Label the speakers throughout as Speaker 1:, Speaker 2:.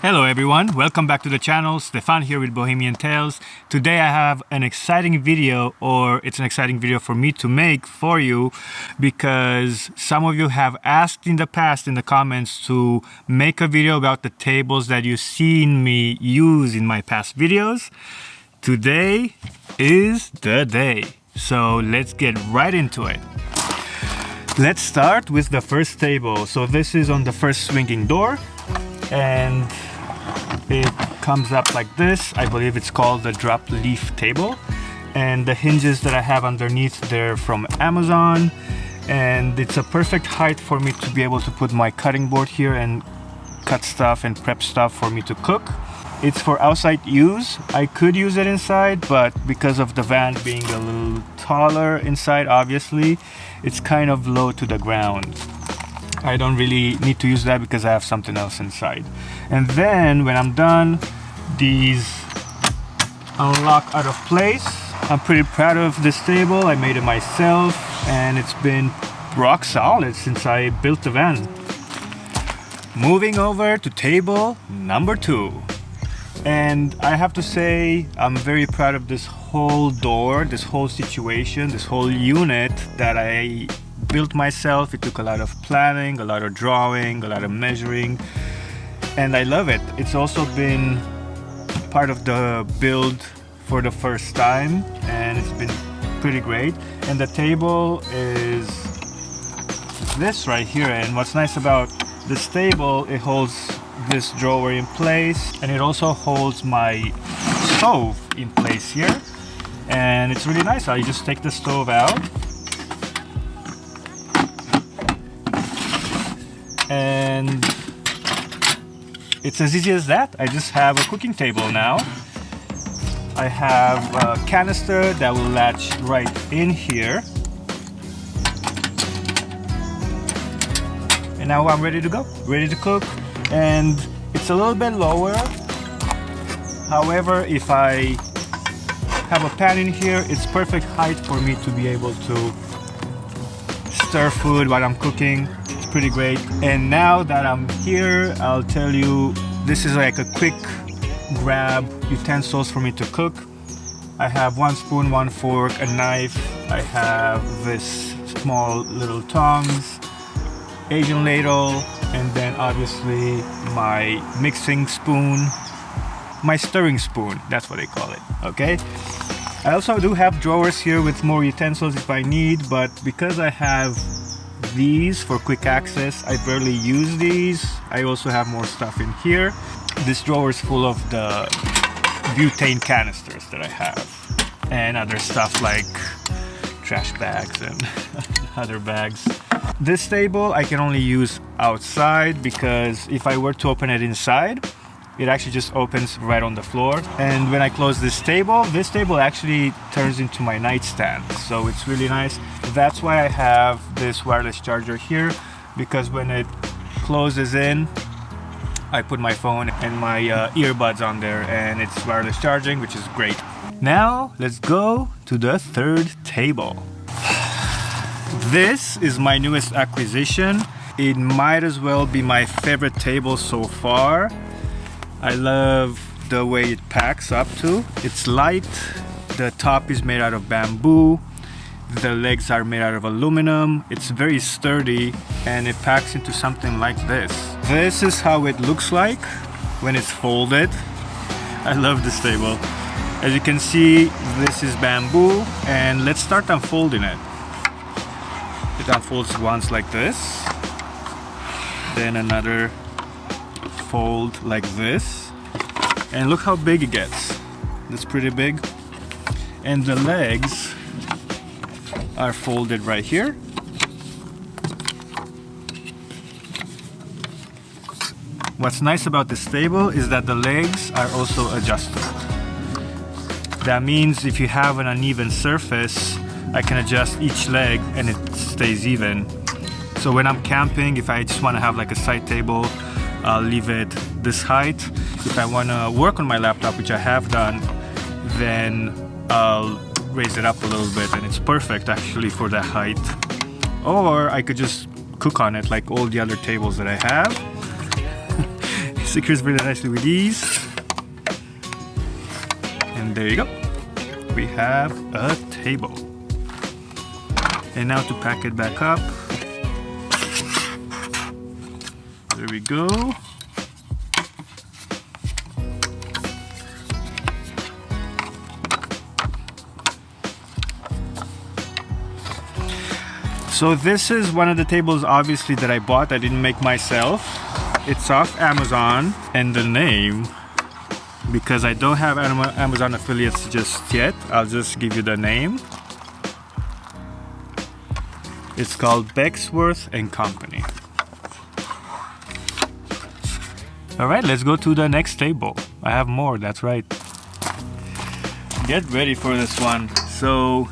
Speaker 1: Hello everyone, welcome back to the channel. Stefan here with Bohemian Tales. Today I have an exciting video, or it's an exciting video for me to make for you, because some of you have asked in the past in the comments to make a video about the tables that you've seen me use in my past videos. Today is the day, so let's get right into it. Let's start with the first table. So this is on the first swinging door, and it comes up like this. I believe it's called the drop leaf table, and the hinges that I have underneath, they're from Amazon, and it's a perfect height for me to be able to put my cutting board here and cut stuff and prep stuff for me to cook. It's for outside use. I could use it inside, but because of the van being a little taller inside, obviously it's kind of low to the ground. I don't really need to use that because I have something else inside. And then when I'm done, these unlock out of place. I'm pretty proud of this table. I made it myself, and it's been rock solid since I built the van. Moving over to table number 2. And I have to say, I'm very proud of this whole door, this whole situation, this whole unit that I built myself. It took a lot of planning, a lot of drawing, a lot of measuring, and I love it. It's also been part of the build for the first time, and it's been pretty great. And the table is this right here, and what's nice about this table, it holds this drawer in place, and it also holds my stove in place here, and it's really nice. I just take the stove out, and it's as easy as that. I just have a cooking table now. I have a canister that will latch right in here, and now I'm ready to go, ready to cook. And it's a little bit lower. However, if I have a pan in here, it's perfect height for me to be able to stir food while I'm cooking. It's pretty great. And now that I'm here, I'll tell you, this is like a quick grab utensils for me to cook. I have 1 spoon, 1 fork, a knife. I have this small little tongs, Asian ladle, and then obviously my mixing spoon, my stirring spoon, that's what they call it, okay? I also do have drawers here with more utensils if I need, but because I have these for quick access, I barely use these. I also have more stuff in here. This drawer is full of the butane canisters that I have, and other stuff like trash bags and other bags. This table I can only use outside, because if I were to open it inside, it actually just opens right on the floor. And when I close this table actually turns into my nightstand, so it's really nice. That's why I have this wireless charger here, because when it closes in, I put my phone and my earbuds on there, and it's wireless charging, which is great. Now let's go to the third table. This is my newest acquisition. It might as well be my favorite table so far. I love the way it packs up too. It's light, the top is made out of bamboo, the legs are made out of aluminum. It's very sturdy, and it packs into something like this. This is how it looks like when it's folded. I love this table. As you can see, this is bamboo, and let's start unfolding it. It unfolds once like this, then another fold like this, and look how big it gets. That's pretty big. And the legs are folded right here. What's nice about this table is that the legs are also adjustable. That means if you have an uneven surface, I can adjust each leg and it stays even. So when I'm camping, if I just want to have like a side table, I'll leave it this height. If I want to work on my laptop, which I have done, then I'll raise it up a little bit, and it's perfect actually for that height. Or I could just cook on it like all the other tables that I have. secures really nicely with these. And there you go. We have a table. And now to pack it back up. There we go. So this is one of the tables obviously that I bought. I didn't make myself. It's off Amazon, and the name, because I don't have Amazon affiliates just yet, I'll just give you the name. It's called Becksworth and Company. All right, let's go to the next table. I have more, that's right. Get ready for this one. So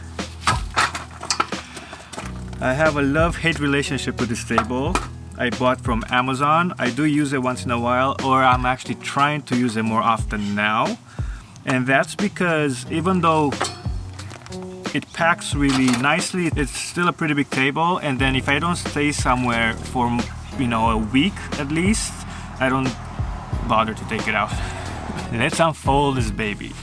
Speaker 1: I have a love-hate relationship with this table. I bought from Amazon. I do use it once in a while, or I'm actually trying to use it more often now. And that's because even though it packs really nicely, it's still a pretty big table. And then if I don't stay somewhere for, you know, a week at least, I don't bother to take it out. Let's unfold this baby.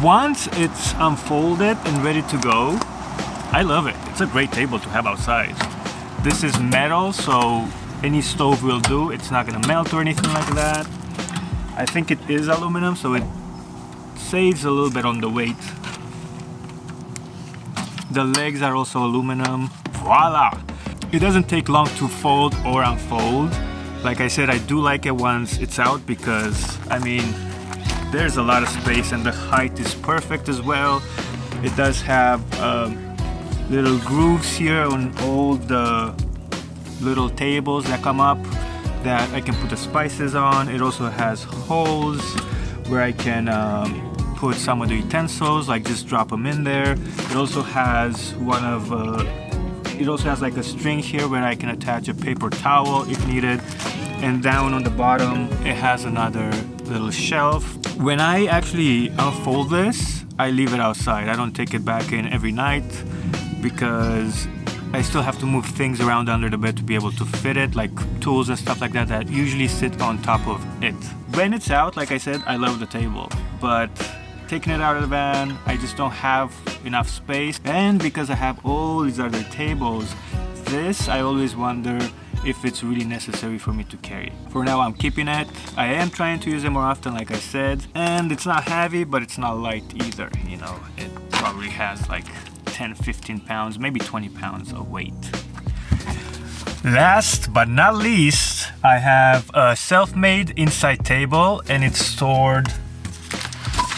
Speaker 1: Once it's unfolded and ready to go, I love it. It's a great table to have outside. This is metal, so any stove will do. It's not gonna melt or anything like that. I think it is aluminum, so it saves a little bit on the weight. The legs are also aluminum. Voila! It doesn't take long to fold or unfold. Like I said, I do like it once it's out because, I mean, there's a lot of space and the height is perfect as well. It does have little grooves here on all the little tables that come up that I can put the spices on. It also has holes where I can put some of the utensils, like just drop them in there. It also has it also has like a string here where I can attach a paper towel if needed. And down on the bottom, it has another little shelf. When I actually unfold this, I leave it outside. I don't take it back in every night because I still have to move things around under the bed to be able to fit it, like tools and stuff like that that usually sit on top of it. When it's out, like I said, I love the table, but taking it out of the van, I just don't have enough space. And because I have all these other tables, this I always wonder if it's really necessary for me to carry. For now, I'm keeping it. I am trying to use it more often, like I said, and it's not heavy, but it's not light either. You know, it probably has like 10-15 pounds, maybe 20 pounds of weight. Last but not least, I have a self-made inside table, and it's stored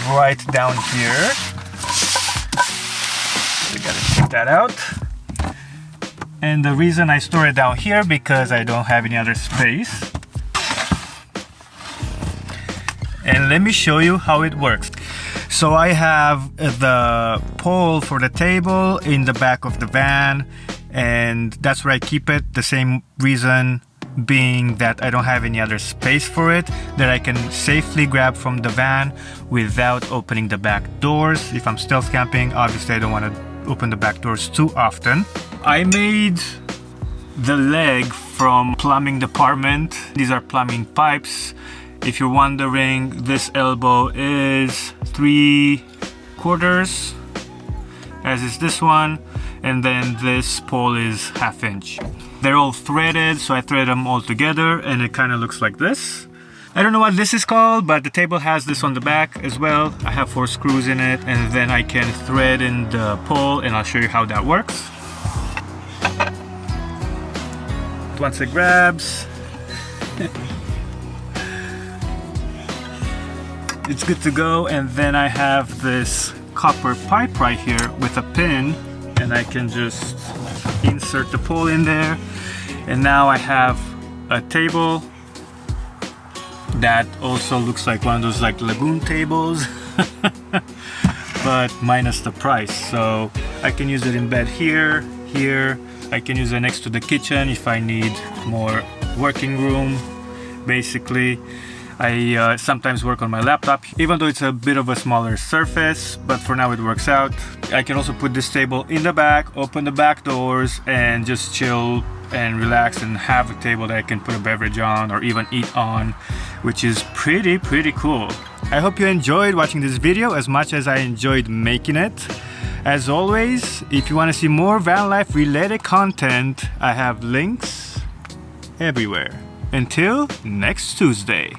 Speaker 1: right down here. We gotta take that out. And the reason I store it down here because I don't have any other space. And let me show you how it works. So I have the pole for the table in the back of the van, and that's where I keep it. The same reason being that I don't have any other space for it that I can safely grab from the van without opening the back doors. If I'm stealth camping, obviously I don't want to open the back doors too often. I made the leg from plumbing department. These are plumbing pipes. If you're wondering, this elbow is 3/4, as is this one, and then this pole is 1/2 inch. They're all threaded, so I thread them all together and it kind of looks like this. I don't know what this is called, but the table has this on the back as well. I have 4 screws in it, and then I can thread in the pole, and I'll show you how that works. Once it grabs, it's good to go. And then I have this copper pipe right here with a pin, and I can just insert the pole in there. And now I have a table that also looks like one of those like Lagun tables but minus the price. So I can use it in bed here. I can use it next to the kitchen if I need more working room. Basically, I sometimes work on my laptop, even though it's a bit of a smaller surface, but for now it works out. I can also put this table in the back, open the back doors, and just chill and relax and have a table that I can put a beverage on or even eat on, which is pretty cool. I hope you enjoyed watching this video as much as I enjoyed making it. As always, if you want to see more van life related content, I have links everywhere. Until next Tuesday.